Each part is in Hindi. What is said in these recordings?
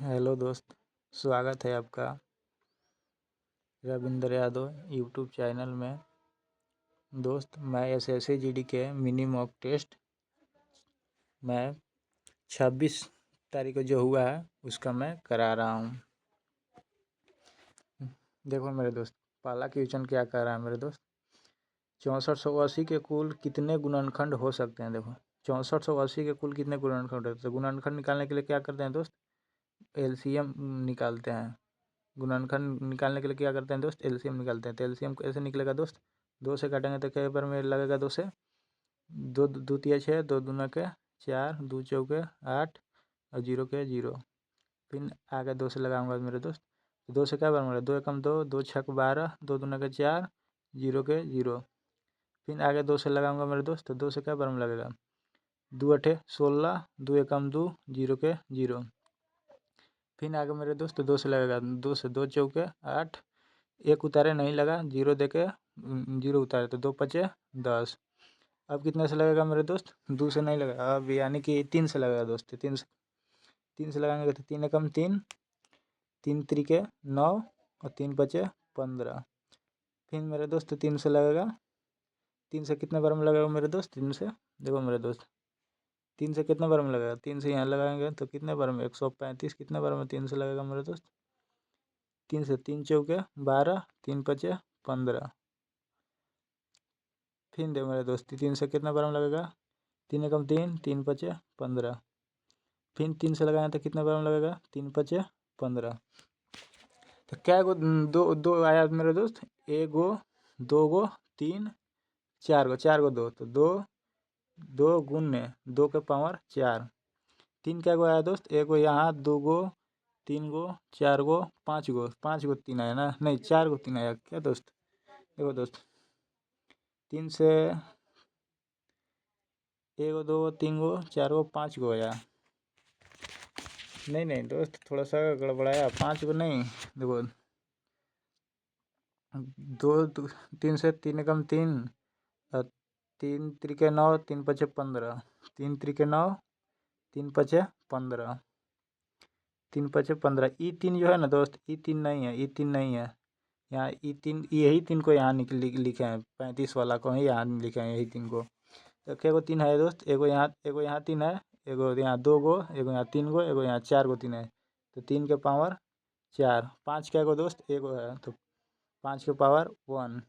हेलो दोस्त, स्वागत है आपका रविंद्र यादव यूट्यूब चैनल में। दोस्त, मैं एसएससी जीडी के मिनी मॉक टेस्ट मैं 26 तारीख को जो हुआ है उसका मैं करा रहा हूँ। देखो मेरे दोस्त, पहला क्वेश्चन क्या कर रहा है मेरे दोस्त, 6480 के कुल कितने गुणनखंड हो सकते हैं। देखो 6480 के कुल कितने गुणनखंड होते हैं। गुणनखंड निकालने के लिए क्या करते हैं दोस्त, एलसीएम निकालते हैं। गुणनखंड निकालने के लिए क्या करते हैं दोस्त, एलसीएम निकालते हैं। तो एलसीएम कैसे निकलेगा दोस्त, 2 से काटेंगे तो कई बार में लगेगा 2 से, 2 2 तिया 6, 2 दूना के 4, 2 चौके 8 और 0 के 0। फिर आगे 2 से लगाऊंगा मेरे दोस्त, 2 से क्या बार मिलेगा, 2 एकम 2, 2 छक 12, 2 दूना के 4, 0 के 0। फिर आगे 2 से लगाऊंगा मेरे दोस्त, तो 2 से क्या बार में लगेगा, 2 अठे 16, 2 एकम 2, 0 के 0। फिर आगे मेरे दोस्त 2 से लगेगा, 2 से 2 चौके 8, एक उतारे नहीं लगा, 0 दे के 0 उतारे तो 2 पचे 10। अब कितने से लगेगा मेरे दोस्त, 2 से नहीं लगेगा, अब यानी कि 3 से लगेगा दोस्त। 3 से लगाएंगे तो 3 एकम 3, 3 त्रिके 9 और 3 पचे 15। फिर मेरे दोस्त 3 से लगेगा, 3 से कितने बार में लगेगा मेरे दोस्त, 3 से देखो मेरे दोस्त, 3 से कितने बार में लगेगा, 3 से यहाँ लगाएंगे तो कितने बार में 135, कितने बार में 3 से लगेगा मेरे दोस्त, 3 से 3 चौके 12, 3 पचे 15। फिर दे मेरे दोस्त, 3 से कितना बार में लगेगा, 3 एकम 3, 3 पचे 15। फिर 3 से लगाएंगे तो कितने बार में लगेगा, 3 पचे 15। तो क्या गो दो दो आया मेरे दोस्त, एक गो, दो गो, 3, 4 गो, 4 गो 2, तो 2 2 गुने 2 के पावर 4। 3 क्या गो आया दोस्त, एक गो यहाँ, 2 गो, 3 गो, 4 गो, 5 गो, 5 गो 3 आया ना, नहीं 4 गो 3 आया क्या दोस्त। देखो दोस्त, 3 से 1 गो 2 गो 3 गो 4 गो 5 गो आया, नहीं दोस्त थोड़ा सा गड़बड़ाया, 5 गो नहीं। देखो 2 3 से 3 एकम 3, 3 त्रिके 9, 3 पचे 15, 3 त्रिके 9, 3 पचे 15, 3 पचे 15। ई 3 जो है ना दोस्त, ई 3 नहीं है, ई 3 नहीं है यहाँ, ई 3 यही 3 को यहाँ लिखे हैं, 35 वाला को ही यहाँ लिखे हैं, यही 3 को। तो क्या गो 3 है दोस्त, एगो यहाँ 3 है, एगो यहाँ 2 गो, एगो यहाँ 3 गो, एगो यहाँ 4 गो 3 है, तो 3 के पावर 4। 5 क्या गो दोस्त, एगो है तो 5 के पावर 1।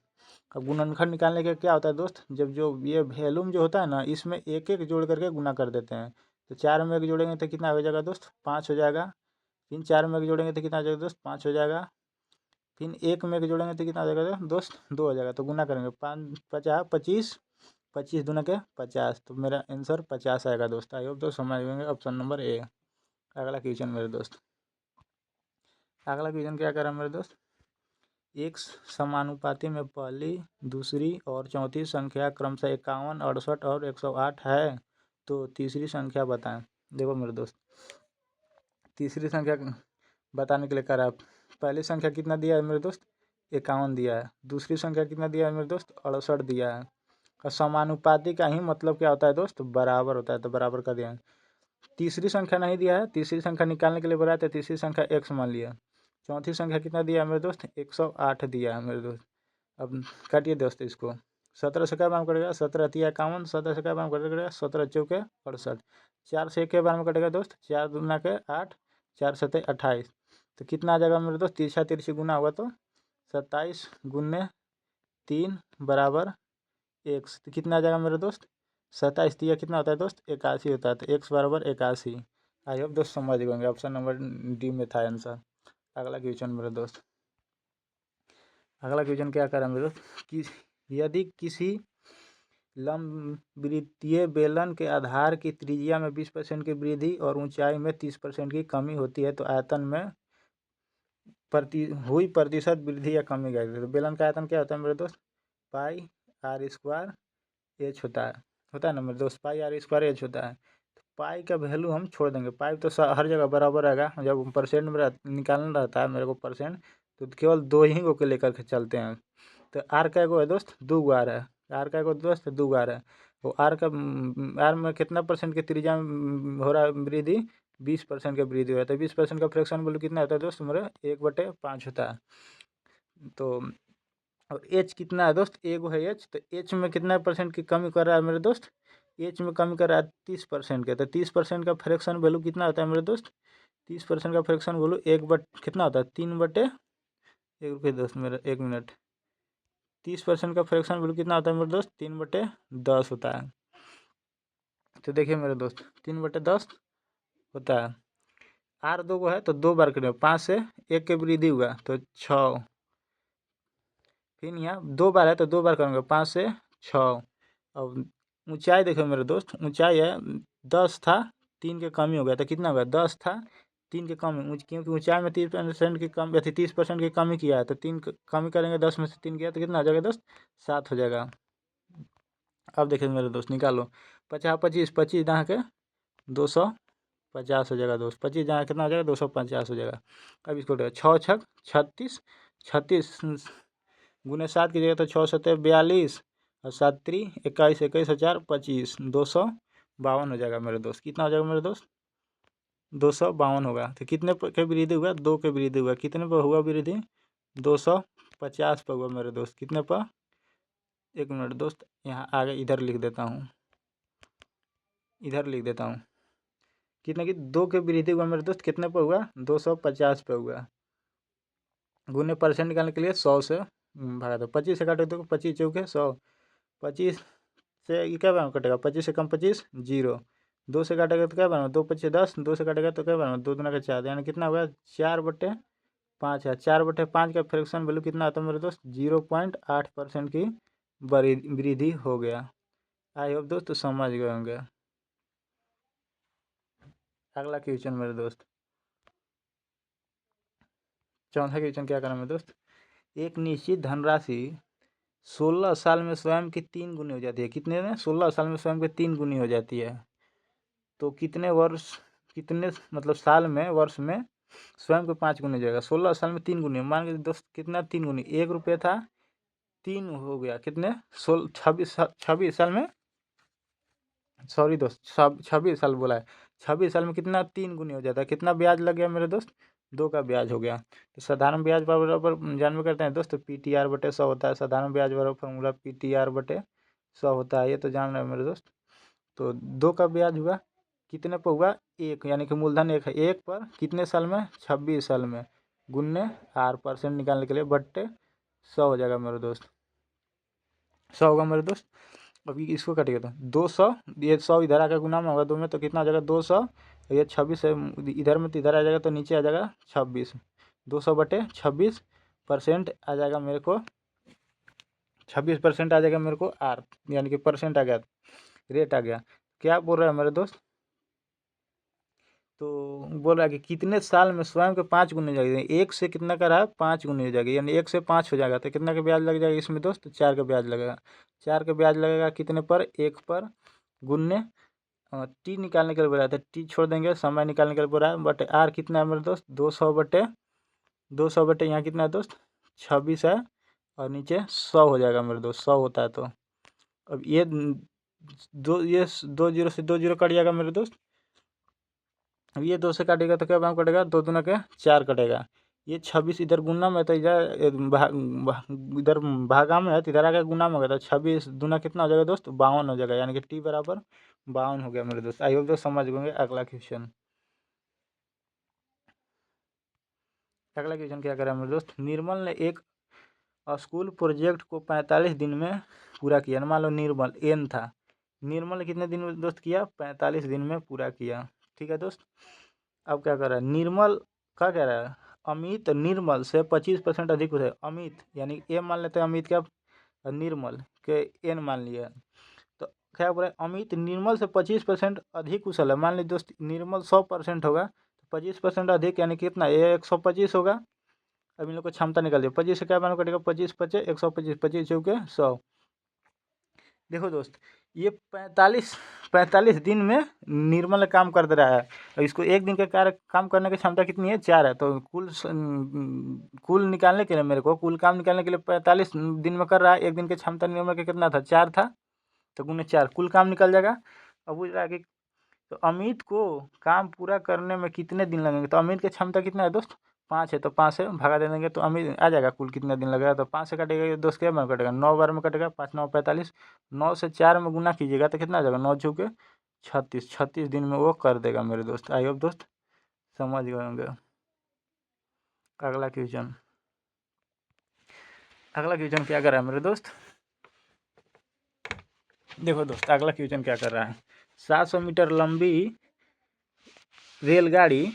अब गुणनखंड निकालने के क्या होता है दोस्त, जब जो ये वैल्यूम जो होता है ना, इसमें एक एक जोड़ करके गुना कर देते हैं। तो 4 में एक जोड़ेंगे तो कितना हो जाएगा दोस्त, 5 हो जाएगा। फिर 4 में एक जोड़ेंगे तो कितना हो जाएगा दोस्त, 5 हो जाएगा। फिर 1 में एक जोड़ेंगे तो कितना हो जाएगा दोस्त, 2 हो जाएगा। तो गुना करेंगे, 5 50 25, 25 दूना के 50, तो मेरा आंसर 50 आएगा दोस्त। आई होप दोस्त समझ गए, ऑप्शन नंबर ए। अगला क्वेश्चन मेरे दोस्त, अगला क्वेश्चन क्या कर रहा है मेरे दोस्त, एक समानुपाती में पहली, दूसरी और चौथी संख्या क्रमशः 51, 68 और 108 है, तो तीसरी संख्या बताएं। देखो मेरे दोस्त, तीसरी संख्या बताने के लिए कह रहा है, पहली संख्या कितना दिया है मेरे दोस्त, 51 दिया है। दूसरी संख्या कितना दिया है मेरे दोस्त, 68 दिया है। और समानुपाती का ही मतलब क्या होता है दोस्त, बराबर होता है, तो बराबर का दिया है। तीसरी संख्या नहीं दिया है, तीसरी संख्या निकालने के लिए बोला है, तो तीसरी संख्या x मान लिया। चौथी संख्या कितना दिया है मेरे दोस्त, 108 दिया है मेरे दोस्त। अब काटिए दोस्त इसको, 17 से क्या बार में कटेगा, 17 तिया 51, 17 से क्या बार में कटेगा, 17 चौके 68। 4 से एक बार में कटेगा दोस्त, 4 दूना के 8, 4 सत्ते 28। तो कितना आ जाएगा मेरे दोस्त, तिरछा तिरछी गुना होगा तो 27 गुने 3 बराबर x। तो कितना आ जाएगा मेरे दोस्त, 27 तिया कितना होता है दोस्त, 81 होता है। तो x बराबर 81। आई होप दोस्त समझ गए, ऑप्शन नंबर डी में था आंसर। अगला क्वेश्चन मेरे दोस्त, अगला क्वेश्चन क्या कर रहा है मेरे दोस्त कि यदि किसी लंबवृत्तीय बेलन के आधार की त्रिज्या में 20% की वृद्धि और ऊंचाई में 30% की कमी होती है, तो आयतन में प्रतिशत वृद्धि या कमी क्या है। तो बेलन का आयतन क्या होता है मेरे दोस्त, पाई आर स्क्वायर एच होता है ना मेरे दोस्त, पाई आर स्क्वायर एच होता है। तो पाई का वैल्यू हम छोड़ देंगे, पाई तो हर जगह बराबर रहेगा। जब परसेंट में निकालना रहता है मेरे को परसेंट, तो केवल 2 ही को लेकर के चलते हैं। तो आर का एगो है दोस्त, 2 गो आर है, आर का एगो दोस्त 2 गो आर है। वो आर का आर में कितना परसेंट की त्रिज्या में हो रहा है वृद्धि, 20% का वृद्धि हुआ। तो 20% का फ्रैक्शन वैल्यू कितना होता है दोस्त मेरा 1/5 होता है। तो और एच कितना है दोस्त, एगो है एच, तो एच में कितना परसेंट की कमी कर रहा है मेरे दोस्त, एच में कमी कर रहा है 30% के। तो 30% का फ्रैक्शन वैल्यू कितना होता है मेरे दोस्त, 30% का फ्रैक्शन वैल्यू कितना होता है 3/1 दोस्त मेरा 1 मिनट, 30% का फ्रैक्शन वैल्यू कितना होता है मेरे दोस्त 3/10 होता है। तो देखिए मेरे दोस्त 3/10 होता है। आर 2 को है तो 2 बार करें, 5 से 1 के वृद्धि हुआ तो 6, फिर यहाँ 2 बार है तो 2 बार करूँगा 5 से 6। अब ऊंचाई देखो मेरे दोस्त, ऊंचाई है 10 था, 3 के कमी हो गया तो कितना होगा 10 था 3 के कमी, क्योंकि ऊंचाई में 30% की कमी, 30% की कमी किया है तो 3 कमी करेंगे, 10 में से 3 किया तो कितना हो जाएगा दोस्त 7 हो जाएगा। अब देखिए मेरे दोस्त निकालो, 50 25 25 जहाँ के 250 हो जाएगा दोस्त, 25 जहाँ कितना हो जाएगा 250 हो जाएगा। अब इसको 6 6 36, 36 गुने 7 की जगह तो 6 7 42 और 7 3 21 21 और 4 25, 252 हो जाएगा मेरे दोस्त। कितना हो जाएगा मेरे दोस्त 252 होगा। तो कितने के वृद्धि हुआ 2 के वृद्धि हुआ, कितने पर हुआ वृद्धि 250 पर हुआ मेरे दोस्त। कितने पर, 1 मिनट दोस्त यहाँ आगे इधर लिख देता हूँ, इधर लिख देता हूँ कितने की 2 के वृद्धि हुआ मेरे दोस्त, कितने पर हुआ 250 पे हुआ। गुने परसेंट निकालने के लिए 100 से भागा दो, 25 से काटो तो 25 चौके 100, 25 से ये क्या बना कटेगा 25 से कम 25 0, 2 से काटेगा तो क्या बना 2 25 10, 2 से काटेगा तो क्या बना 2 दूना का 4, यानी कितना हुआ 4/5 है। 4/5 का फ्रैक्शन वैल्यू कितना आता है मेरे दोस्त 0.8% की वृद्धि हो गया। आई होप दोस्त समझ गए होंगे। अगला क्वेश्चन मेरे दोस्त, चौथा क्वेश्चन क्या करना मेरे दोस्त, एक निश्चित धनराशि 16 साल में स्वयं की 3 गुनी हो जाती है। कितने में 16 साल में स्वयं की 3 गुनी हो जाती है। तो कितने वर्ष, कितने मतलब साल में, वर्ष में स्वयं को 5 गुनी हो जाएगा। 16 साल में 3 गुनी, मान के दोस्त कितना 3 गुनी, 1 रुपये था 3 हो गया कितने 26 साल में, सॉरी दोस्त 26 साल बोला है, 26 साल में कितना 3 गुनी हो जाता है। कितना ब्याज लग गया मेरे दोस्त 2 का ब्याज हो गया। तो साधारण ब्याज बराबर जानवे करते हैं दोस्त PTR/100 होता है। साधारण ब्याज बराबर फॉर्मूला PTR/100 होता है, ये तो जान रहे हैं मेरे दोस्त। तो 2 का ब्याज हुआ कितने पर हुआ 1, यानी कि मूलधन 1 है, 1 पर कितने साल में 26 साल में, गुन्ने R परसेंट निकालने के लिए बट्टे 100 हो जाएगा मेरे दोस्त, 100 होगा मेरे दोस्त। अभी इसको कटेगा तो 200, ये 100 इधर आकर गुना में होगा 2 में तो कितना आ जाएगा 200, ये 26 है इधर में तो इधर आ जाएगा तो नीचे आ जाएगा 26, 200/26% आ जाएगा मेरे को, 26% आ जाएगा मेरे को R, यानी कि परसेंट आ गया, रेट आ गया। क्या बोल रहा है मेरे दोस्त, तो बोल रहा है कि कितने साल में स्वयं के 5 गुनी हो जाएगी, 1 से कितना का रहा है 5 गुनी हो जाएगी, यानी 1 से 5 हो जाएगा तो कितना का ब्याज लग जाएगा इसमें दोस्त 4 का ब्याज लगेगा। 4 का ब्याज लगेगा कितने पर 1 पर, गुन्ने टी निकालने के लिए बोला था, टी छोड़ देंगे, समय निकालने के लिए बोला है, बट आर कितना है मेरे दोस्त 200/200 यहाँ कितना है दोस्त 26 है, और नीचे 100 हो जाएगा मेरे दोस्त, 100 होता है। तो अब ये 2 जीरो से 2 जीरो कट जाएगा मेरे दोस्त। अब ये 2 से काटेगा तो क्या बाम कटेगा 2 दूना के 4 कटेगा, ये 26 इधर गुना में तो इधर भागा में है तो इधर आकर गुना में होगा तो 26 दूना कितना हो जाएगा दोस्त 52 हो जाएगा, यानी कि टी बराबर 52 हो गया मेरे दोस्त। आई होप दोस्त समझ गए। अगला क्वेश्चन, अगला क्वेश्चन क्या करा मेरे दोस्त, निर्मल ने एक स्कूल प्रोजेक्ट को 45 दिन में पूरा किया। मान लो निर्मल एन था, निर्मल ने कितने दिन में दोस्त किया 45 दिन में पूरा किया। ठीक है दोस्त। अब क्या कर रहा है निर्मल, क्या कह रहा है अमित निर्मल से 25% अधिक है। अमित यानी ए मान लेते हैं, अमित क्या निर्मल के एन मान लिया। तो क्या बोल रहा है अमित निर्मल से 25% अधिक कुशल है। मान लीजिए दोस्त निर्मल 100% होगा तो 25% अधिक यानी कितना 125 होगा। अब इन लोग को क्षमता निकाल दिया, 25 से क्या मान कटेगा 25 25 125, 25 चौके 100। देखो दोस्त ये 45 दिन में निर्मल काम कर दे रहा है, और इसको एक दिन के कार्य काम करने की क्षमता कितनी है 4 है। तो कुल निकालने के लिए मेरे को कुल काम निकालने के लिए 45 दिन में कर रहा है, एक दिन की क्षमता निर्मल का कितना था 4 था, तो गुने 4 कुल काम निकल जाएगा। अब पूछ रहा है कि तो अमित को काम पूरा करने में कितने दिन लगेंगे? तो अमित की क्षमता कितना है दोस्त? 5 है, तो 5 से भगा दे देंगे तो अमित आ जाएगा कुल कितना दिन लगेगा। तो 5 से कटेगा ये दोस्त, क्या बार में कटेगा? 9 बार में कटेगा। 5 9 45, 9 से 4 में गुना कीजिएगा तो कितना आ जाएगा? 9 चौके 36, 36 दिन में वो कर देगा मेरे दोस्त। आई होप दोस्त समझ गए होंगे। अगला क्वेश्चन क्या कर रहा है मेरे दोस्त? देखो दोस्त अगला क्वेश्चन क्या कर रहा है। 700 मीटर लंबी रेलगाड़ी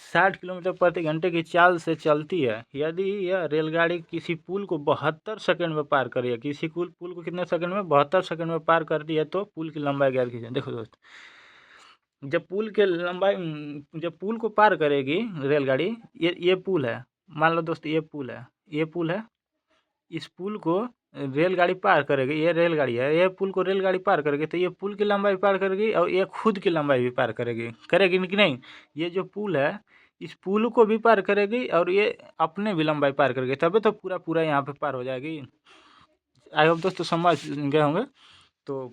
60 किलोमीटर प्रति घंटे की चाल से चलती है। यदि यह रेलगाड़ी किसी पुल को 72 सेकंड में पार करी है, किसी पुल को कितने सेकंड में? 72 सेकंड में पार करती है, तो पुल की लंबाई ज्ञात कीजिए। देखो दोस्त, जब पुल को पार करेगी रेलगाड़ी, ये पुल है, मान लो दोस्त ये पुल है, इस पुल को रेलगाड़ी पार करेगी, ये रेलगाड़ी है, ये पुल को रेलगाड़ी पार करेगी तो ये पुल की लंबाई पार करेगी और ये खुद की लंबाई भी पार करेगी कि नहीं? ये जो पुल है इस पुल को भी पार करेगी और ये अपने भी लंबाई पार करेगी, तभी तो पूरा यहाँ पे पार हो जाएगी। आई होप दोस्तों समझ गए होंगे। तो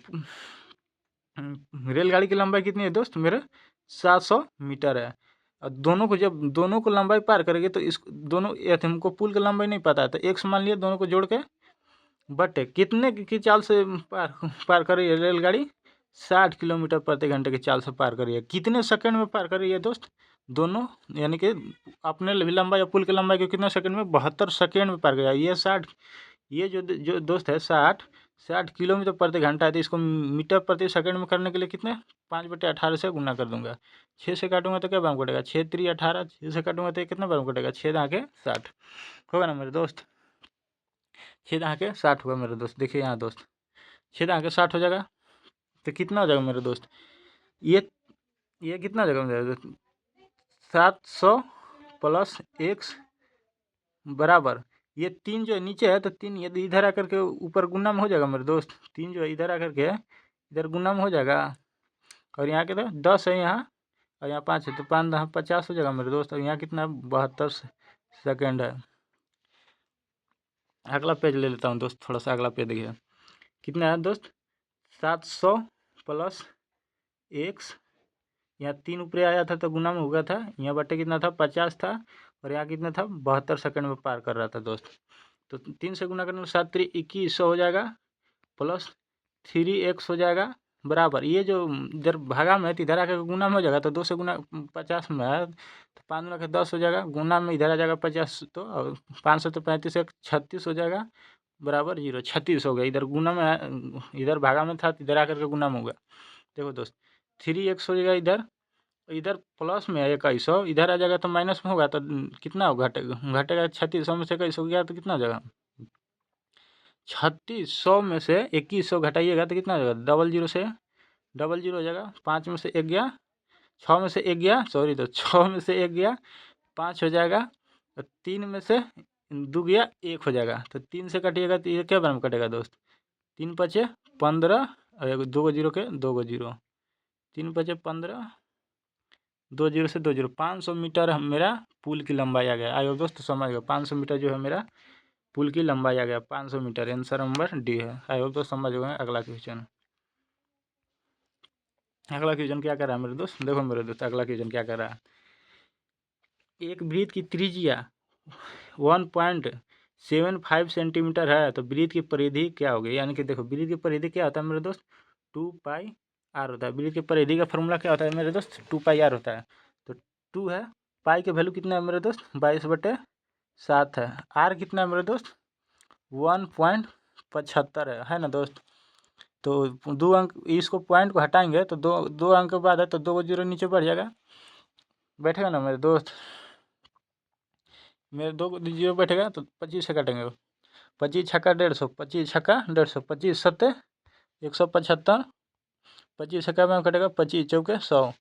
रेलगाड़ी की लंबाई कितनी है दोस्त मेरे? 700 मीटर है। और जब दोनों को लंबाई पार करेगी तो इस दोनों, ये हमको पुल की लंबाई नहीं पता है तो एक मान लिया, दोनों को जोड़ के बटे कितने की चाल से पार कर रही है रेलगाड़ी? 60 किलोमीटर प्रति घंटे की चाल से पार कर रही है। कितने सेकंड में पार कर रही है दोस्त? दोनों, यानी कि अपने लंबाई या पुल की लंबाई को कितने सेकंड में? 72 सेकंड में पार कर रही है। ये 60, ये जो दोस्त है 60 किलोमीटर प्रति घंटा है, तो इसको मीटर प्रति सेकंड में करने के लिए कितने? 5/18 से गुना कर दूंगा। 6 से काटूंगा तो क्या बार कटेगा? 6 3 18, 6 से काटूंगा तो कितना बार कटेगा? 6 दाके 60 होगा ना मेरे दोस्त? 6 दाके 60 होगा मेरे दोस्त। देखिए यहाँ दोस्त 6 दाके 60 हो जाएगा तो कितना हो जाएगा मेरे दोस्त? ये कितना हो जाएगा मेरे दोस्त? 700 प्लस x बराबर, ये 3 जो है नीचे है तो 3 यदि इधर आकर के ऊपर गुना में हो जाएगा मेरे दोस्त। 3 जो है इधर आकर के इधर गुना में हो जाएगा, और यहाँ कितना? 10 है यहाँ, और यहाँ 5 है, तो 5 10 50 हो जाएगा मेरे दोस्त। और यहाँ कितना? 72 सेकेंड है। अगला पेज ले लेता हूँ दोस्त, थोड़ा सा अगला पेज देखिए कितना है दोस्त? 700 प्लस x, यहाँ 3 ऊपर आया था तो गुना में हो गया था, यहाँ बटे कितना था? 50 था, और यहाँ कितना था? 72 सेकंड में पार कर रहा था दोस्त। तो 3 से गुना करने में 7 3 2100 हो जाएगा, प्लस 3x हो जाएगा बराबर, ये जो इधर भागा में है तो इधर आकर गुना में हो जाएगा, तो 2 से गुना 50 में है तो 5 गुना के 10 हो जाएगा, गुना में इधर आ जाएगा 50, तो 500 तो 35 36 हो जाएगा बराबर 0। 36 हो गया, इधर गुना में, इधर भागा में था तो इधर आकर के गुना में होगा। देखो दोस्त 3x हो जाएगा, इधर प्लस में है 2100, इधर आ जाएगा तो माइनस में होगा, तो कितना होगा? घटेगा 3600 में से 2100 गया तो कितना हो जाएगा? 3600 में से 2100 घटाइएगा तो कितना हो जाएगा? डबल जीरो हो जाएगा। 5 में से 1 गया, 6 में से 1 गया, सॉरी, तो 6 में से 1 गया 5 हो जाएगा, तो 3 में से 2 गया 1 हो जाएगा, तो 3 से कटिएगा तो ये क्या बार में कटेगा दोस्त? 3 5 15, और 2 जीरो के 2 जीरो, 3 5 15, 2 जीरो से 2 जीरो, 500 मीटर मेरा पुल की लंबाई आ गया। आइए दोस्त समझ गए, 500 मीटर जो है मेरा पुल की लंबाई आ गया, 500 मीटर। आंसर नंबर डी है। आई होप दोस्त समझ गए। अगला क्वेश्चन क्या कर रहा है मेरे दोस्त? देखो मेरे दोस्त अगला क्वेश्चन क्या कर रहा है। एक वृत्त की त्रिज्या 1.75 सेंटीमीटर है, तो वृत्त की परिधि क्या होगी? यानी कि देखो वृत्त की परिधि क्या होता है मेरे दोस्त? 2πr होता है। वृत्त की परिधि का फॉर्मूला क्या होता है मेरे दोस्त? 2πr होता है। तो 2 है, पाई के वैल्यू कितना है मेरे दोस्त? 22/7 है। आर कितना है मेरे दोस्त? 1.75 है ना दोस्त? तो 2 अंक, इसको पॉइंट को हटाएंगे तो दो अंक के बाद है, तो 2 जीरो नीचे बढ़ जाएगा, बैठेगा ना मेरे दोस्त? मेरे 2 जीरो बैठेगा तो 25 से काटेंगे, 25 छक्का 150, 25 छक्का 150, 25 सत्ते 175, 25 छक्का में कटेगा, 25 चौके 100,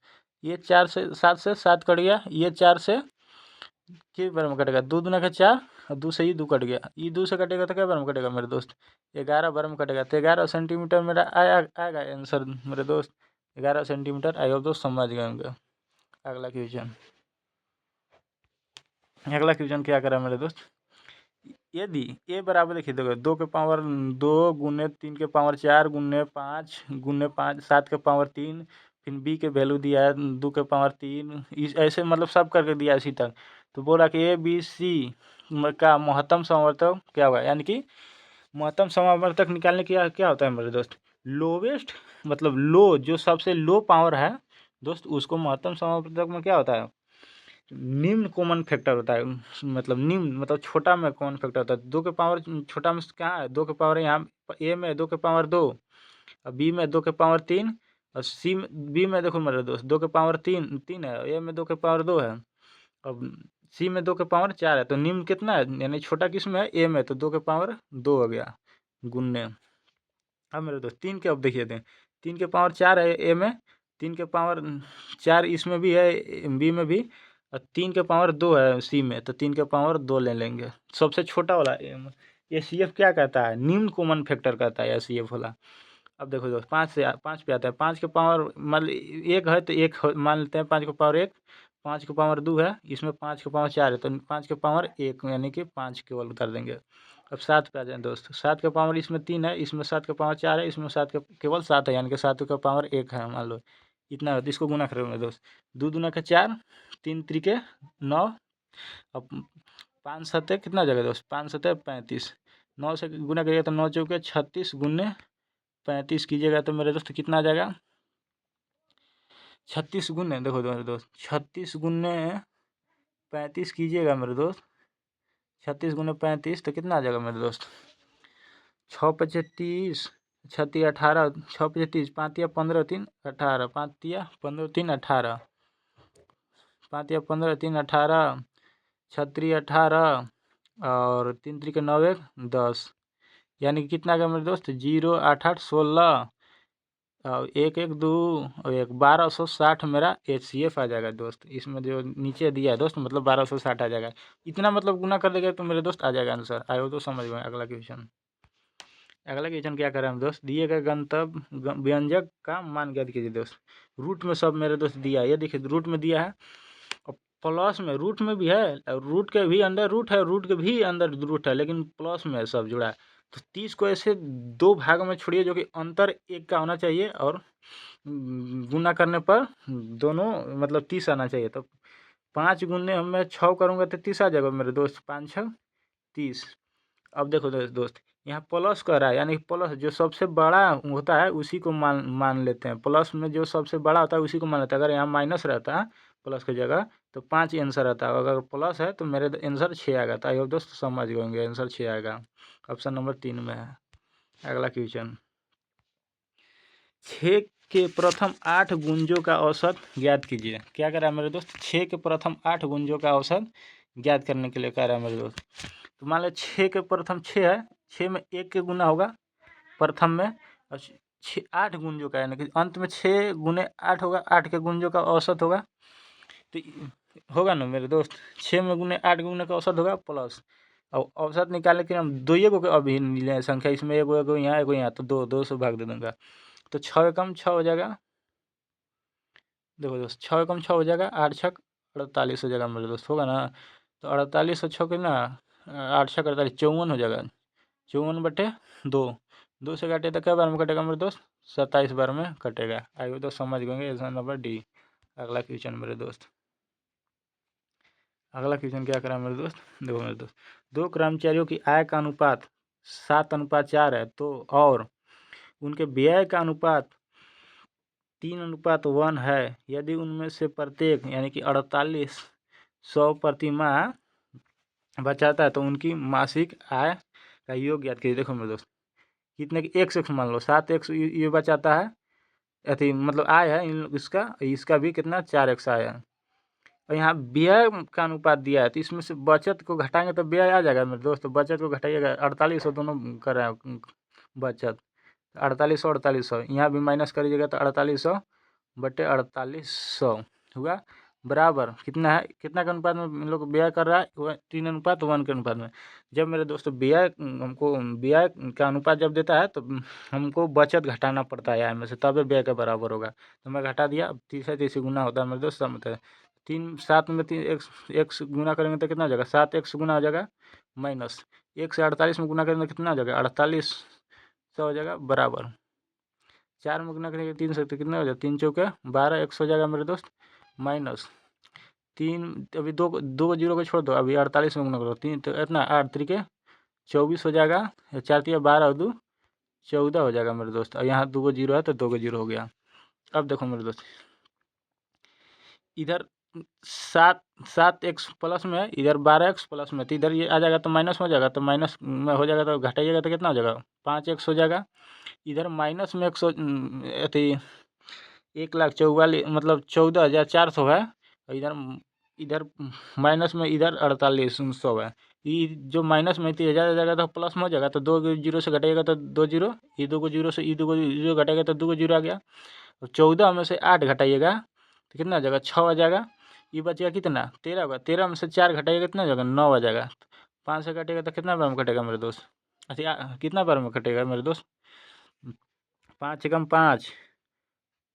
ये 4 से 7 से 7 कट गया, ये 4 से किस बार में कटेगा? 2 दूना का 4, और 2 से ही 2 कट गया, ये 2 से कटेगा तो क्या बार में कटेगा मेरे दोस्त? 11 बार में कटेगा, तो 11 सेंटीमीटर मेरा आएगा आंसर मेरे दोस्त, 11 सेंटीमीटर। आई होप दोस्त समझ गए होंगे। अगला क्वेश्चन क्या करा मेरे दोस्त? यदि ए बराबर, देखिए देखो 2 के पावर 2 गुने 3 के पावर 4 गुने 5 गुने 5 7 के पावर 3 फिर बी के वैल्यू दिया है 2 के पावर 3, इस ऐसे मतलब सब करके दिया इसी तक। तो बोला कि ए बी सी का महत्तम समावर्तक क्या होगा, यानी कि महत्तम समावर्तक निकालने के क्या होता है मेरे दोस्त, लोवेस्ट मतलब लो, जो सबसे लो पावर है दोस्त, उसको महत्तम समावर्तक में क्या होता है, निम्न कॉमन फैक्टर होता है। मतलब निम्न मतलब छोटा में कॉमन फैक्टर होता है। 2 के पावर छोटा में कहाँ है, 2 के पावर यहाँ ए में 2 के पावर 2, और बी में 2 के पावर 3, और सी में बी में देखो मेरे दोस्त 2 के पावर 3 है, ए में 2 के पावर 2 है, अब सी में 2 के पावर 4 है। तो निम्न कितना है, यानी छोटा किस में है, ए में, तो 2 के पावर 2 हो गया गुन्ने। अब मेरे दोस्त 3 के अब देखिए थे, 3 के पावर 4 है ए में, 3 के पावर 4 इसमें भी है बी में भी, और 3 के पावर 2 है सी में, तो 3 के पावर 2 ले लेंगे सबसे छोटा वाला। ये सी एफ क्या कहता है, निम्न कॉमन फैक्टर कहता है सी एफ वाला। अब देखो दोस्त 5 पे आता है, 5 के पावर मतलब एक है तो एक मान लेते हैं, 5 के पावर 1, 5 के पावर 2 है, इसमें 5 के पावर 4 है, तो 5 के पावर 1 यानी कि 5 केवल कर देंगे। अब 7 पे आ जाए दोस्त, 7 का पावर इसमें 3 है, इसमें 7 का पावर 4 है, इसमें 7 का केवल 7 है, यानी कि 7 का पावर 1 है मान लो, इतना है। तो इसको गुना करेंगे दोस्त, 2 दूना का 4, 3 त्रिके 9, अब 5 सत्ते कितना जगह दोस्त, 5 सत्ते 35, 9 से गुना करिएगा तो 9 चौके 36 गुने 35 कीजिएगा तो मेरे दोस्त कितना आ जाएगा, 36 गुने, देखो मेरे दोस्त 36 गुने 35 कीजिएगा मेरे दोस्त, 36 गुने 35 तो कितना आ जाएगा मेरे दोस्त, 6 × 30, 36 18, 6 × 30, 5 या 15 3 18, 5 या 15 3 18, 5 या 15 3 18, 36 18, और 3 3 के 9 1 10, यानी कि कितना का मेरे दोस्त 0 8 8 16, और 1 1 2 और 1 1260 मेरा एच सी एफ आ जाएगा दोस्त। इसमें जो नीचे दिया है दोस्त मतलब 1260 आ जाएगा, इतना मतलब गुना कर देगा तो मेरे दोस्त आ जाएगा आंसर। आए हो तो समझ में। अगला क्वेश्चन, अगला क्वेश्चन क्या कर रहे हैं हम दोस्त, दिए गए गंतव्य व्यंजक का मान ज्ञात कीजिए दोस्त। रूट में सब मेरे दोस्त दिया है, ये देखिए रूट में दिया है, और प्लस में रूट में भी है, और रूट के भी अंदर रूट है, रूट के भी अंदर रूट है, लेकिन प्लस में सब जुड़ा है। तो 30 को ऐसे 2 भाग में छोड़िए जो कि अंतर 1 का होना चाहिए, और गुना करने पर दोनों मतलब 30 आना चाहिए। तो 5 गुने मैं 6 करूँगा तो 30 आ जाएगा मेरे दोस्त, 5 6 30। अब देखो दोस्त यहाँ प्लस कर रहा है, यानी प्लस जो सबसे बड़ा होता है उसी को मान लेते हैं, प्लस में जो सबसे बड़ा होता है उसी को मान लेते हैं। अगर यहाँ माइनस रहता है प्लस की जगह तो 5 आंसर आता है, अगर प्लस है तो मेरे आंसर 6 आएगा। तो आई होप दोस्त समझ गए, आंसर 6 आएगा, ऑप्शन नंबर 3 में है। अगला क्वेश्चन, 6 के प्रथम 8 गुंजों का औसत ज्ञात कीजिए। क्या कह रहा है मेरे दोस्त, 6 के प्रथम 8 गुंजों का औसत ज्ञात करने के लिए कह रहा है मेरे दोस्त। तो मान लो 6 के प्रथम 6 है, 6 में 1 के गुना होगा प्रथम में, और 8 गुंजों का यानी कि अंत में 6 गुने 8 होगा, 8 के गुंजों का औसत होगा। तो होगा ना मेरे दोस्त, 6 में गुने 8 गुने का औसत होगा प्लस, और औसत निकालने के हम दो ही को अभी मिले संख्या, इसमें एगो यहाँ एगो यहाँ, तो 2 से भाग दे दूँगा, तो 6 एकम 6 हो जाएगा। देखो दोस्त 6 एकम 6 हो जाएगा, 8 छक 48 हो जाएगा मेरे दोस्त, होगा ना। तो 48 और 6 कितना, 8 छक 48 54 हो जाएगा, 54/2, 2 से काटे तो क्या बार में कटेगा मेरे दोस्त, 27 बार में कटेगा। आई वो तो समझ गएंगे, आंसर नंबर डी। अगला क्वेश्चन मेरे दोस्त, अगला क्वेश्चन क्या करा मेरे दोस्त, देखो मेरे दोस्त, 2 कर्मचारियों की आय का अनुपात 7:4 है, तो और उनके व्यय का अनुपात 3:1 है, यदि उनमें से प्रत्येक यानी कि 4800 प्रति माह बचाता है तो उनकी मासिक आय का योग ज्ञात कीजिए। देखो मेरे दोस्त कितने की 100 मान लो, 7x ये बचाता है, अति मतलब आय है इसका, इसका भी कितना 4x आय है, और यहाँ व्यय का अनुपात दिया है, तो इसमें से बचत को घटाएंगे तो व्यय आ जाएगा मेरे दोस्त। तो बचत को घटाइएगा, 4800 दोनों कर रहे हैं बचत, 4800 यहाँ भी माइनस करिएगा तो 4800/4800 हुआ बराबर कितना है, कितना के अनुपात में इन लोग व्यय कर रहा है, 3:1 के अनुपात में। जब मेरे दोस्तों व्यय हमको व्यय का अनुपात जब देता है तो हमको बचत घटाना पड़ता है आय में से, तब व्यय के बराबर होगा। तो मैं घटा दिया, 30 गुना होता है मेरे दोस्त, मतलब 3 7 में 3 x गुना करेंगे तो कितना हो जाएगा, 7x गुना हो जाएगा, माइनस 1 से 48 में गुना करेंगे तो कितना हो जाएगा, 4800 हो जाएगा बराबर 4 में गुना करेंगे 3 से तो कितना हो जाएगा, 3 चौके 12, 100 हो जाएगा मेरे दोस्त, माइनस 3, अभी दो दो जीरो को छोड़ दो, अभी 48 में गुना करो, 3 तो इतना 8 तरीके 24 हो जाएगा, 4 तिया 12 और 2 14 हो जाएगा मेरे दोस्त। और यहाँ 2 जीरो है तो 2 जीरो हो गया। अब देखो मेरे दोस्त, इधर 7x प्लस में है, इधर 12x प्लस में, तो इधर ये आ जाएगा तो माइनस हो जाएगा, तो माइनस में हो जाएगा तो घटाइएगा तो कितना हो जाएगा, 5x हो जाएगा। इधर माइनस में 100 अथी 1,44,000 मतलब 14,400 है, और इधर इधर माइनस में इधर 4,800 है। ये जो माइनस में 3,000 आ जाएगा तो प्लस में हो जाएगा, तो 2 जीरो से घटाइएगा तो 2 जीरो, ये 2 जीरो से ये 2 जीरो घटाएगा तो 2 जीरो आ गया। और 14 में से 8 घटाइएगा तो कितना आ जाएगा, 6 आ जाएगा। ये बचेगा कितना, 13 होगा, 13 में से 4 घटाइएगा कितना हो जाएगा, 9 आ जाएगा। 5 से घटेगा तो कितना बार में घटेगा मेरे दोस्त, अच्छा कितना बार में घटेगा मेरे दोस्त, 5 एकम 5,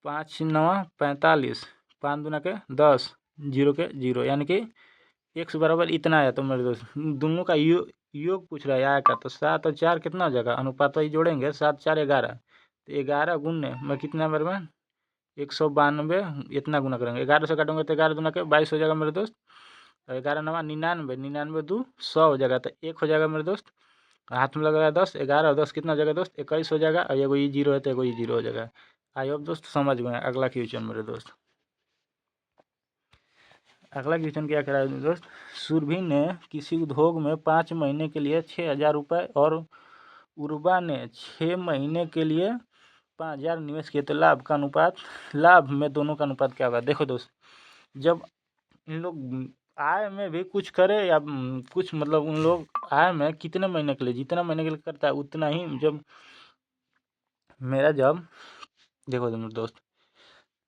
5 9 45, 5 दूना के 10, जीरो के जीरो, यानी कि x बराबर इतना आया। तो मेरे दोस्त दोनों का योग पूछ रहा है आया का, तो 7 और 4 कितना हो जाएगा, अनुपात ही जोड़ेंगे, 7 4 11, तो 11 गुने में कितना बार में 192 इतना गुना करेंगे, 11 से काटूंगे तो 11 दूना के 22 हो जाएगा मेरे दोस्त, और 11 9 99, 99 2 100 हो जाएगा, तो 1 हो जाएगा मेरे दोस्त। हाथ में लगाया 10, 11 और 10 कितना हो जाएगा दोस्त, 21 हो जाएगा, और एगो ये जीरो है तो एगो ये जीरो हो जाएगा। आई होप दोस्त समझ गए। अगला क्वेश्चन मेरे दोस्त, अगला क्वेश्चन क्या करा है दोस्त, सुरभि ने किसी उद्योग में 5 महीने के लिए 6,000 रुपये और उर्वा ने 6 महीने के लिए 5,000 निवेश किए, तो लाभ का अनुपात, लाभ में दोनों का अनुपात क्या होगा। देखो दोस्त, जब इन लोग आय में भी कुछ करे या कुछ मतलब उन लोग आय में कितने महीने के लिए, जितना महीने के लिए करता है उतना ही, जब मेरा जब देखो दोस्त,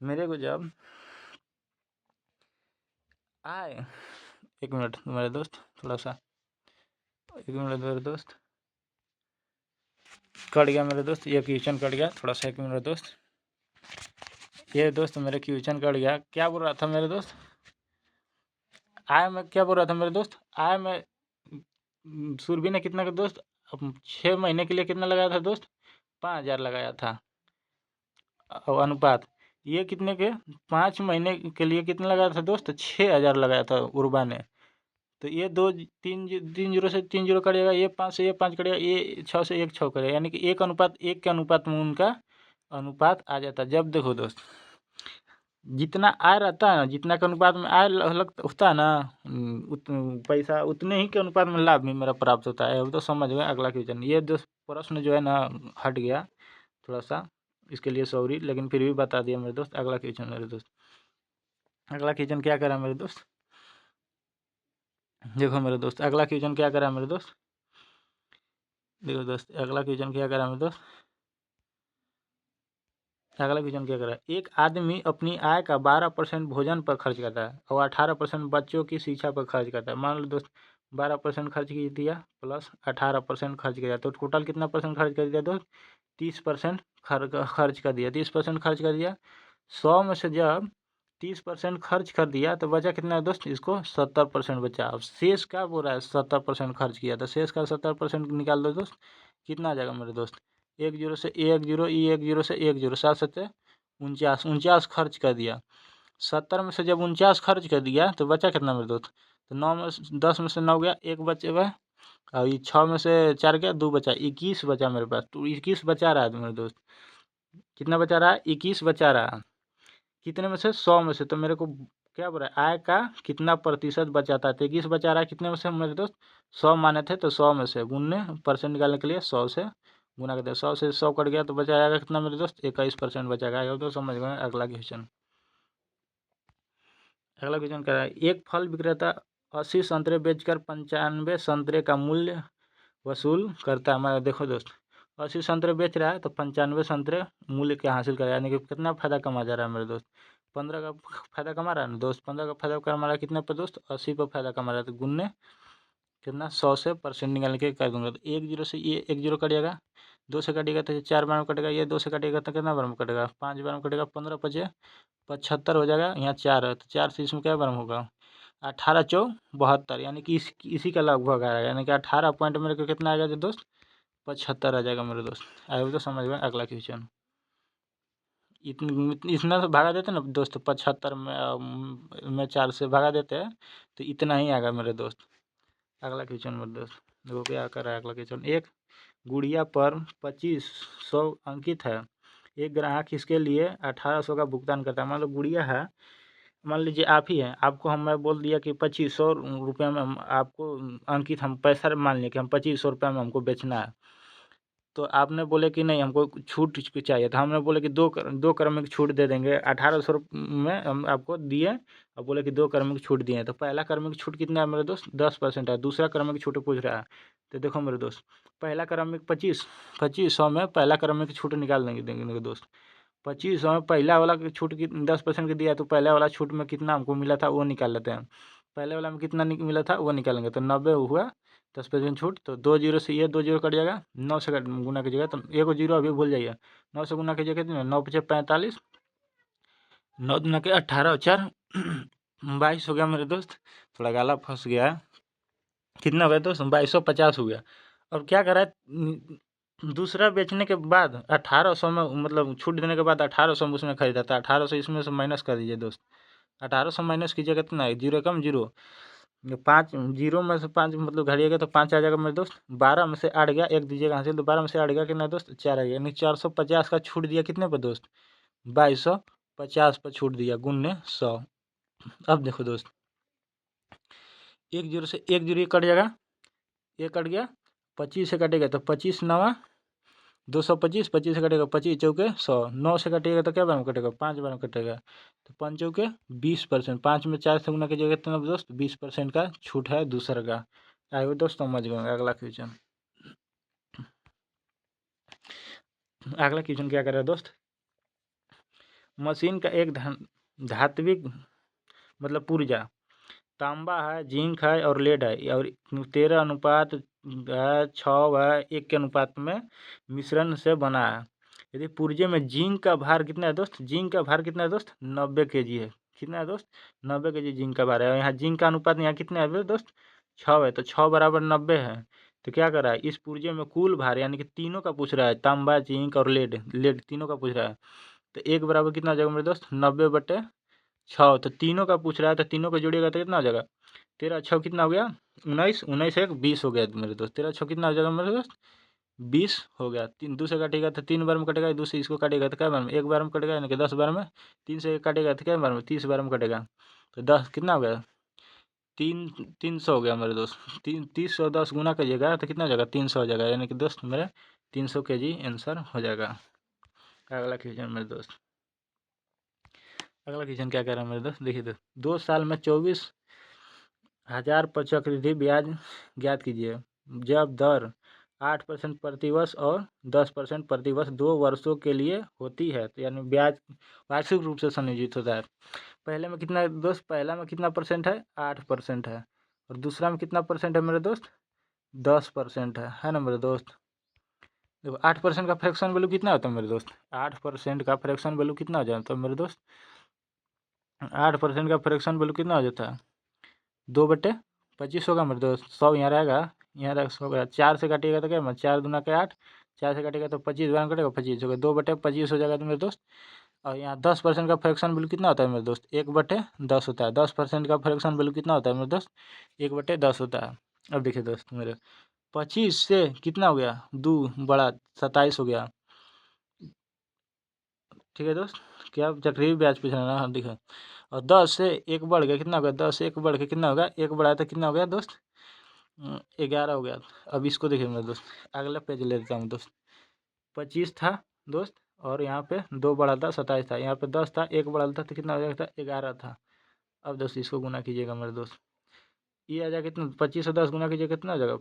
मेरे को जब आय, एक मिनट मेरे दोस्त, थोड़ा सा एक मिनट मेरे दोस्त, कट गया मेरे दोस्त, ये क्वेश्चन कट गया, थोड़ा सा एक मिनट दोस्त, ये दोस्त मेरे क्वेश्चन कट गया। क्या बोल रहा था मेरे दोस्त, आय में क्या बोल रहा था मेरे दोस्त, आय में सुरभि ने कितना का दोस्त, 6 महीने के लिए कितना लगाया था दोस्त, 5,000 लगाया था, और अनुपात ये कितने के, 5 महीने के लिए कितना लगाया था दोस्त, 6,000 लगाया था उर्वा ने। तो ये 2 3 जीरो से 3 जीरो करेगा, ये 5 से ये 5 करेगा, ये 6 से 1 6 करेगा, यानी कि 1:1 के अनुपात में उनका अनुपात आ जाता है। जब देखो दोस्त, जितना आय रहता है ना, जितना के अनुपात में आय होता है ना, पैसा उतने ही के अनुपात में लाभ भी मेरा प्राप्त होता है। अब तो समझ गए। अगला क्वेश्चन, ये दोस्त प्रश्न जो है ना हट गया थोड़ा सा, इसके लिए सॉरी, लेकिन फिर भी बता दिया मेरे दोस्त। अगला क्वेश्चन मेरे दोस्त, अगला क्वेश्चन क्या करा मेरे दोस्त, देखो मेरे दोस्त अगला क्वेश्चन क्या करा मेरे दोस्त, देखो दोस्त अगला क्वेश्चन क्या करा मेरे दोस्त, अगला क्वेश्चन क्या करा, एक आदमी अपनी आय का 12% भोजन पर खर्च करता है और 18% बच्चों की शिक्षा पर खर्च करता है। मान लो दोस्त 12% खर्च कर दिया प्लस 18% खर्च किया, तो टोटल कितना परसेंट खर्च कर दिया दोस्त, 30% खर्च कर दिया, 30% खर्च कर दिया। 100 में से जब 30% खर्च कर दिया तो बचा कितना है दोस्त, इसको 70% बचा। अब शेष क्या बोल रहा है, 70% खर्च किया, तो शेष का 70% निकाल दो दोस्त, कितना आ जाएगा मेरे दोस्त, 1 जीरो से 1 जीरो, 1 जीरो से 1 जीरो, 7 7 49, 49 खर्च कर दिया। 70 में से जब 49 खर्च कर दिया तो बचा कितना मेरे दोस्त, तो 9 में 10 में से 9 गया, 1 बचे हुआ, और ये 6 में से 4 गया, 2 बचा, 21 बचा मेरे पास। तो 21 बचा रहा है मेरे दोस्त, कितना बचा रहा है, 21 बचा रहा है, कितने में से, 100 में से। तो मेरे को क्या बोल रहा है, आय का कितना प्रतिशत बचाता है, तो 21 बचा रहा है, कितने में से मेरे दोस्त, 100 माने थे तो 100 में से गुनने परसेंट निकालने के लिए 100 से गुना करते हैं, 100 से 100 कट गया तो बचा जाएगा कितना मेरे दोस्त, 21% बचाएगा। तो समझ गए। अगला क्वेश्चन, अगला क्वेश्चन कह रहा है, एक फल विक्रेता 80 संतरे बेचकर 95 संतरे का मूल्य वसूल करता है। हमारा देखो दोस्त, 80 संतरे बेच रहा है तो 95 संतरे मूल्य क्या हासिल करेगा, यानी कि कितना फायदा कमा जा रहा है मेरे दोस्त, 15 का फायदा कमा रहा है ना दोस्त, 15 का फायदा कमा रहा है कितने पर दोस्त, 80 पर फायदा कमा रहा है, तो गुन्ने कितना 100 से परसेंट निकाल के कर दूंगा, तो 1 जीरो से ये 1 जीरो कटेगा, 2 से कटेगा तो 4 बार में कटेगा, ये 2 से कटेगा तो कितना बार में कटेगा, 5 बार में कटेगा, 15 पचे 75 हो जाएगा, यहाँ 4 है तो 4 से इसमें क्या बार में होगा, 18 चौ 72, यानी कि इसी का लगभग आएगा, यानी कि 18 पॉइंट मेरे को कितना आएगा जो दोस्त, 75 आ जाएगा मेरे दोस्त। आई होप तो समझ में। अगला क्वेश्चन, इतना से भागा देते ना दोस्त, 75 में 4 से भागा देते हैं तो इतना ही आएगा मेरे दोस्त। अगला क्वेश्चन मेरे दोस्त देखो क्या कर रहा है अगला क्वेश्चन। एक गुड़िया पर 2500 अंकित है, एक ग्राहक इसके लिए 1800 का भुगतान करता है। मान लो गुड़िया है, मान लीजिए आप ही हैं, आपको मैं बोल दिया कि 2500 रुपये में आपको अंकित, हम पैसा मान लिया कि हम 2500 रुपये में हमको बेचना है। तो आपने बोले कि नहीं हमको छूट चाहिए, तो हमने बोले कि दो क्रमिक छूट दे देंगे, 1800 में हम आपको दिए और बोले कि 2 क्रमिक छूट दिए। तो पहला क्रमिक छूट कितना है मेरे दोस्त, 10% है। दूसरा क्रमिक छूट पूछ रहा है, तो देखो मेरे दोस्त पहला क्रमिक 2500 में पहला क्रमिक छूट निकाल देंगे दोस्त। 2500 में पहला वाला छूट की 10% की दिया, तो पहले वाला छूट में कितना हमको मिला था वो निकाल लेते हैं। पहले वाला में कितना मिला था वो निकालेंगे, तो 90 हुआ 10% छूट, तो 2 जीरो से ये 2 जीरो कट जाएगा, 9 से गुना कीजिएगा तो एक जीरो अभी भूल जाइए, 9 से गुना कीजिएगा कितना, 9 पचे 45, 9 दूना के 18 4 22 हो गया मेरे दोस्त। थोड़ा गाला फंस गया है, कितना हो गया दोस्त, 2250 हो गया। अब क्या करा है, दूसरा बेचने के बाद 1800 में, मतलब छूट देने के बाद 1800 में उसने खरीदा था, 1800 इसमें से माइनस कर दीजिए दोस्त। 1800 माइनस कीजिएगा कितना है, जीरो कम जीरो, 5 जीरो में से 5 मतलब घड़िएगा तो 5 आ जाएगा मेरे दोस्त। 12 में से 8 गया, एक दीजिएगा हासिल, तो 12 में से 8 गया कितना दोस्त, 4 आ गया, यानी 450 का छूट दिया कितने पर दोस्त, 2250 पर छूट दिया गुन्ने 100। अब देखो दोस्त, एक जीरो से एक जीरो कट जाएगा, एक कट गया, 25 से कटेगा तो 25 नवा 225, 25 से कटेगा 25 चौके 100, 9 से कटेगा तो क्या बार में कटेगा, 5 बार में कटेगा, तो 5 चौके 20%, 5 में 4 से गुना कीजिएगा कितना दोस्त, 20% का छूट है दूसरा का। आई हो दोस्त समझ गए। अगला क्वेश्चन, अगला क्वेश्चन क्या कर रहा है दोस्त, मशीन का एक धात्विक मतलब पुर्जा तांबा है, जिंक है और लेड है, और 13 अनुपात 6 है 1 के अनुपात में मिश्रण से बना है। यदि पुर्जे में जिंक का भार कितना है दोस्त, जिंक का भार कितना है दोस्त, 90 kg है। कितना है दोस्त, 90 kg जिंक का भार है। यहाँ जिंक का अनुपात यहाँ कितना है दोस्त, 6 है, तो 6 बराबर 90 है। तो क्या कर रहा है, इस पुर्जे में कुल भार यानी कि तीनों का पूछ रहा है, तांबा जिंक और लेड तीनों का पूछ रहा है। तो एक बराबर कितना हो जाएगा मेरे दोस्त, 90/6। तो तीनों का पूछ रहा है, तो तीनों को जोड़िएगा तो कितना हो जाएगा, 13 6 कितना हो गया, 19, 19 1 20 हो गया मेरे दोस्त। 13 6 कितना हो जाएगा मेरे दोस्त, 20 हो गया। 3 2 से कटेगा तो 3 बार में कटेगा, 2 से इसको कटेगा तो क्या बार में, 1 बार में कटेगा, यानी कि 10 बार में। 3 से कटेगा तो क्या बार में, 30 बार में कटेगा, तो 10 कितना हो गया, 300 हो गया मेरे दोस्त। 310 गुना करिएगा तो कितना हो जाएगा, 300 हो जाएगा, यानी कि दोस्त मेरे 300 kg आंसर हो जाएगा। अगला क्वेश्चन मेरे दोस्त, अगला क्वेश्चन क्या कह रहा है मेरे दोस्त, देखिए दोस्त, 2 साल में 24,000 पर चक्रवृद्धि ब्याज ज्ञात कीजिए, जब दर 8% प्रतिवर्ष और 10% प्रतिवर्ष 2 वर्षों के लिए होती है, तो यानी ब्याज वार्षिक रूप से संयोजित होता है। पहले में कितना है दोस्त, पहला में कितना परसेंट है, 8% है, और दूसरा में कितना परसेंट है मेरे दोस्त, 10% है ना मेरे दोस्त। देखो 8% का फ्रैक्शन वैल्यू कितना होता है मेरे दोस्त, 8% का फ्रैक्शन वैल्यू कितना हो जाता है मेरे दोस्त, 8% का फ्रैक्शन वैल्यू कितना हो जाता है, 2/25 होगा मेरे दोस्त। 100 यहाँ रहेगा, यहाँ रहेगा 100 का 4 से काटिएगा तो क्या, 4 दूना के 8, 4 से काटेगा तो 25 बार कटेगा, 25 होगा, 2/25 हो जाएगा तो मेरे दोस्त। और यहाँ 10% का फ्रैक्शन वैल्यू कितना होता है मेरे दोस्त, 1/10 होता है। 10% का फ्रैक्शन वैल्यू कितना होता है मेरे दोस्त, 1/10 होता है। अब देखिए दोस्त मेरे, 25 से कितना हो गया, 2 बड़ा 27 हो गया, ठीक है दोस्त। क्या चक्रवृद्धि ब्याज पूछ रहे हैं ना, हम दिखा। और 10 से 1 बढ़ गया, कितना होगा, 10 से 1 बढ़ के कितना होगा, 1 बढ़ा तो कितना हो गया दोस्त, 11 हो गया। अब इसको देखिए मेरे दोस्त, अगला पेज ले लेता हूँ दोस्त। 25 था दोस्त, और यहाँ पे 2 बढ़ा था 27 था, यहाँ पे 10 था, 1 बढ़ा था तो कितना हो जाएगा, 11 था। अब दोस्त इसको गुना कीजिएगा मेरे दोस्त, ये आ जाएगा कितना, 25 से 10 गुना कीजिएगा कितना हो जाएगा,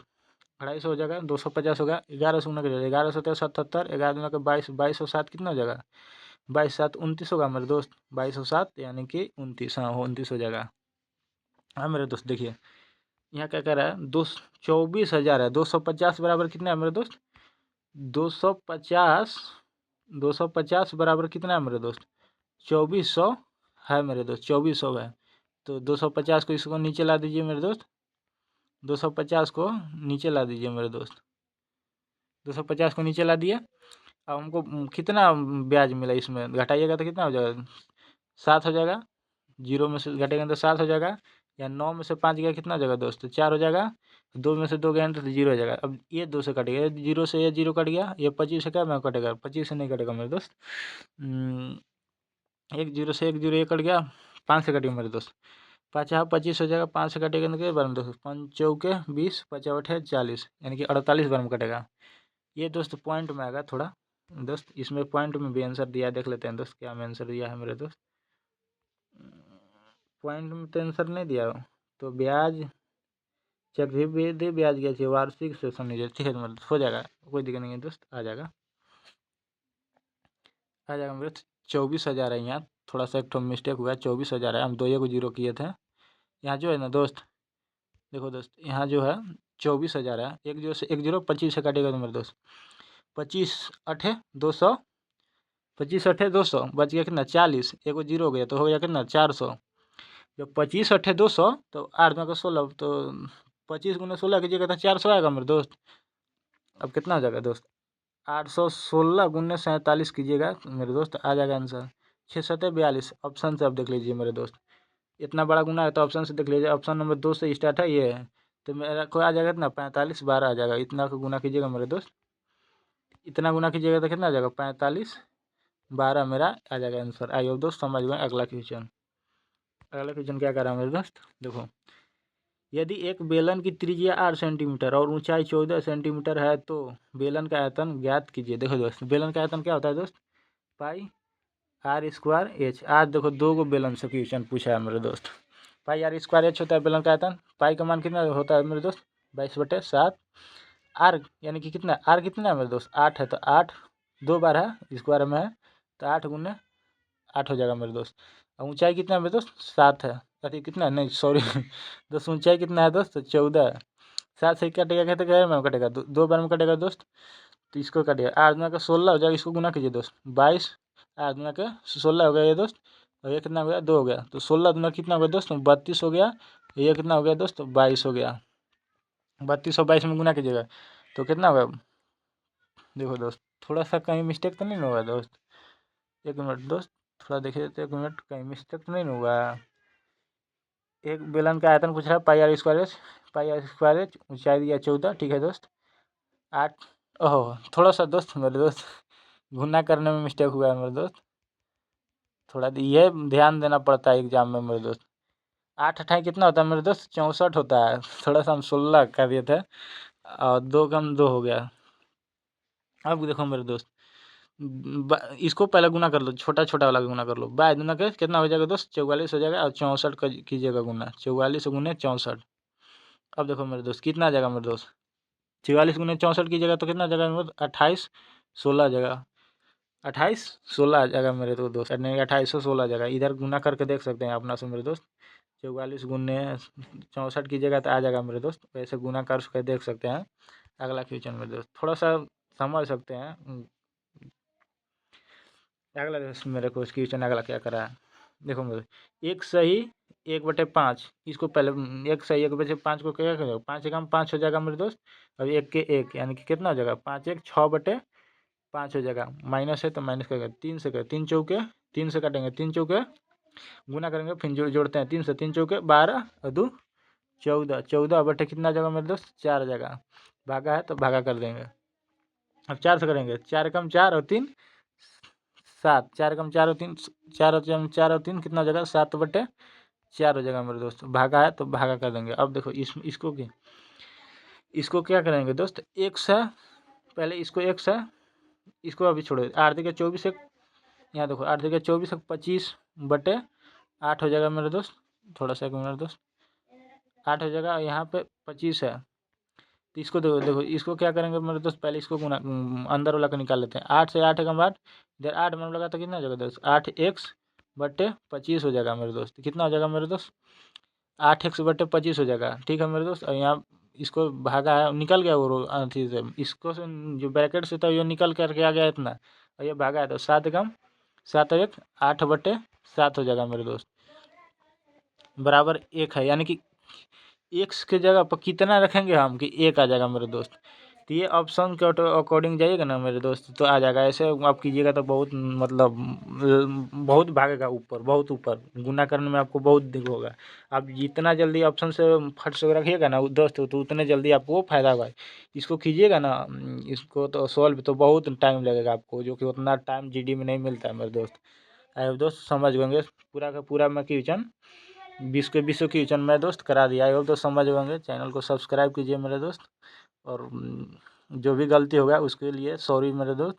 250 हो जाएगा, 250 हो गया। 11 से गुना कीजिएगा, 11 से 77, 11 दूना के 22, 2207 कितना हो जाएगा, 22 7 29 होगा मेरे दोस्त, 2207 यानी कि 29, हाँ 29 हो जाएगा। हाँ मेरे दोस्त देखिए, यहाँ क्या कह रहा है, 24,000 है, 250 बराबर कितना है मेरे दोस्त, 250, 250 बराबर कितना है मेरे दोस्त, 2400 है मेरे दोस्त, 2400 है। तो 250 को इसको नीचे ला दीजिए मेरे दोस्त, 250 को नीचे ला दीजिए मेरे दोस्त, 250 को नीचे ला दिए, अब हमको कितना ब्याज मिला इसमें, घटाइएगा तो कितना हो जाएगा, 7 हो जाएगा। 0 में से घटेगा तो 7 हो जाएगा, या 9 में से 5 गया कितना हो जाएगा दोस्त, 4 हो जाएगा। 2 में से 2 गया तो 0 हो जाएगा। अब ये 2 से कटेगा, 0 से ये 0 कट गया, ये 25 से क्या मैं कटेगा, 25 से नहीं कटेगा मेरे दोस्त। 1 0 से 1 0 ये कट गया, 5 से कटेगा मेरे दोस्त। 25 हो जाएगा, 5 से कटेगा तो कितने बार में दोस्त, 5 चौके 20, 5 8 40, यानी कि 48 बार में कटेगा। ये दोस्त पॉइंट में आएगा थोड़ा दोस्त, इसमें पॉइंट में भी आंसर दिया है, देख लेते हैं दोस्त क्या में आंसर दिया है मेरे दोस्त। पॉइंट में तो आंसर नहीं दिया हो, तो ब्याज चक्रवृद्धि ब्याज क्या चाहिए, वार्षिक सेशन नहीं ठीक है, मतलब हो जाएगा, कोई दिक्कत नहीं है दोस्त, आ जाएगा मेरे 24,000 है यहाँ। थोड़ा सा एक ठो मिस्टेक हुआ है, 24,000 है, हम 2 को 0 किए थे। यहाँ जो है ना दोस्त, देखो दोस्त यहाँ जो है 24,000 है, 1 0 से 1 0 25 से काटेगा तो मेरे दोस्त, 25 8 200, 25 8 200 बच गया कितना 40, 1 को 0 हो गया तो हो गया कितना 400। जब 25 8 200 तो 8 में का 16, तो 25 गुना 16 कीजिएगा तो 400 आएगा मेरे दोस्त। अब कितना हो जाएगा दोस्त, 816 गुने 47 कीजिएगा मेरे दोस्त, आ जाएगा आंसर 6 7 42। ऑप्शन से आप देख लीजिए मेरे दोस्त, इतना बड़ा गुना है तो ऑप्शन से देख लीजिए, ऑप्शन नंबर 2 से स्टार्ट है ये है, तो मेरा को आ जाएगा इतना 45 12 आ जाएगा। इतना को गुना कीजिएगा मेरे दोस्त, इतना गुना कीजिएगा तो कितना आ जाएगा 45 12 मेरा आ जाएगा आंसर। आइए दोस्त समझ गए। अगला क्वेश्चन क्या कर रहा है मेरे दोस्त, देखो यदि एक बेलन की त्रिज्या 8 सेंटीमीटर और ऊंचाई 14 सेंटीमीटर है तो बेलन का आयतन ज्ञात कीजिए। देखो दोस्त बेलन का आयतन क्या होता है दोस्त, पाई आर स्क्वायर एच। आज देखो 2 गो बेलन से क्वेश्चन पूछा है मेरे दोस्त। पाई आर स्क्वायर एच होता है बेलन का आयतन, पाई का मान कितना होता है मेरे दोस्त 22/7। आर यानी कि कितना, आर कितना है मेरे दोस्त 8 है, तो 8 2 बार है स्क्वायर में है, तो 8 गुने 8 हो जाएगा मेरे दोस्त। और ऊंचाई कितना है मेरे दोस्त 7 है, अरे कितना नहीं सॉरी दोस्त ऊंचाई कितना है दोस्त 14। 7 से कटेगा कहते क्या में कटेगा, 2 बार में कटेगा दोस्त, तो इसको कटेगा 8 गुना का 16 हो जाएगा, इसको गुना कीजिए दोस्त 22, 8 गुना का 16 हो गया ये दोस्त, और ये कितना हो गया 2 हो गया, तो 16 गुना कितना हो गया दोस्त 32 हो गया, ये कितना हो गया दोस्त 22 हो गया। 32 और 22 में गुना कीजिएगा तो कितना होगा, देखो दोस्त थोड़ा सा कहीं मिस्टेक तो नहीं होगा दोस्त, एक मिनट दोस्त थोड़ा देखिए तो, एक मिनट कहीं मिस्टेक तो नहीं होगा। एक बेलन का आयतन पूछ रहा है पाई आर स्क्वायर एच, ऊंचाई दिया 14, ठीक है दोस्त 8। ओहो थोड़ा सा दोस्त मेरे दोस्त गुना करने में मिस्टेक हुआ है मेरे दोस्त, थोड़ा ये ध्यान देना पड़ता है एग्जाम में मेरे दोस्त। 8 अठाई कितना होता है मेरे दोस्त 64 होता है, थोड़ा सा हम 16 कर दिए थे और 2 कम 2 हो गया। अब देखो मेरे दोस्त इसको पहले गुना कर लो, छोटा छोटा वाला गुना कर लो, 22 गुना के कितना हो जाएगा दोस्त 44 हो जाएगा, और 64 का कीजिएगा गुना, 44 गुने 64। अब देखो मेरे दोस्त कितना आ जाएगा मेरे दोस्त, 44 गुने 64 कीजिएगा तो कितना आ जाएगा मेरे दोस्त 28 16 आ जाएगा, 28 16 आ जाएगा मेरे तो दोस्त, नहीं 2816 आ जाएगा। इधर गुना करके देख सकते हैं अपना से मेरे दोस्त, 44 गुने 64 कीजिएगा तो आ जाएगा मेरे दोस्त, वैसे गुना करके देख सकते हैं। अगला क्वेश्चन मेरे दोस्त थोड़ा सा समझ सकते हैं। अगला मेरे को क्वेश्चन अगला क्या करा है, देखो मेरे एक सही 1/5, इसको पहले एक सही 1/5 को क्या करेगा 5 एकम 5 हो जाएगा मेरे दोस्त। अब 1 के 1 यानी कि कितना हो जाएगा 5 1 6/5 हो जाएगा, माइनस है तो माइनस करेगा 3 से कर 3 चौके 3 से काटेंगे 3 चौके गुना करेंगे, फिर जोड़ते हैं 3 से 3 चौके 12 और 2 14, 14 बटे कितना जगह मेरे दोस्त 4 जगह, भागा है तो भागा कर देंगे। अब 4 से करेंगे 4 एकम 4 और 3 7, 4 एकम 4 और 3 4 और 4 और 3 कितना हो जाएगा 7/4 हो जाएगा मेरे दोस्त, भागा है तो भागा कर देंगे। अब देखो इसको क्या करेंगे दोस्त 1 से, पहले इसको 1 से, इसको अभी छोड़ो 8 दिखे 24 एक, यहाँ देखो 8 दिखे 24 एक 25/8 हो जाएगा मेरे दोस्त, थोड़ा सा मेरे दोस्त 8 हो जाएगा, यहाँ पे 25 है, तो इसको देखो इसको क्या करेंगे मेरे दोस्त पहले इसको गुना अंदर वाला को निकाल लेते हैं, 8 से 8 एकम 8, इधर 8 मन लगा तो कितना हो जाएगा दोस्त 8x/25 हो जाएगा मेरे दोस्त, कितना हो जाएगा मेरे दोस्त 8x/25 हो जाएगा, ठीक है मेरे दोस्त। और यहाँ इसको भागा है निकल गया वो अथी से, इसको से जो ब्रैकेट से था ये निकल करके आ गया इतना, और ये भागा है तो 7 एकम 7 1 8/7 हो जाएगा मेरे दोस्त, बराबर 1 है, यानी कि एक्स के जगह पर कितना रखेंगे हम कि 1 आ जाएगा मेरे दोस्त, तो ये ऑप्शन के अकॉर्डिंग जाइएगा ना मेरे दोस्त, तो आ जाएगा। ऐसे आप कीजिएगा तो बहुत मतलब बहुत भागेगा ऊपर, बहुत ऊपर गुना करने में आपको बहुत दिक्कत होगा। आप जितना जल्दी ऑप्शन से फट से रखिएगा ना दोस्त, तो उतने जल्दी आपको फायदा होगा। इसको कीजिएगा ना, इसको तो सॉल्व तो बहुत टाइम लगेगा आपको, जो कि उतना टाइम जीडी में नहीं मिलता है मेरे दोस्त। आई दोस्त समझ गएंगे, पूरा का पूरा मैं क्वेश्चन 20 क्वेश्चन मैं दोस्त करा दिया। आई तो समझ गएंगे। चैनल को सब्सक्राइब कीजिए मेरे दोस्त, और जो भी गलती होगा उसके लिए सॉरी मेरे दोस्त।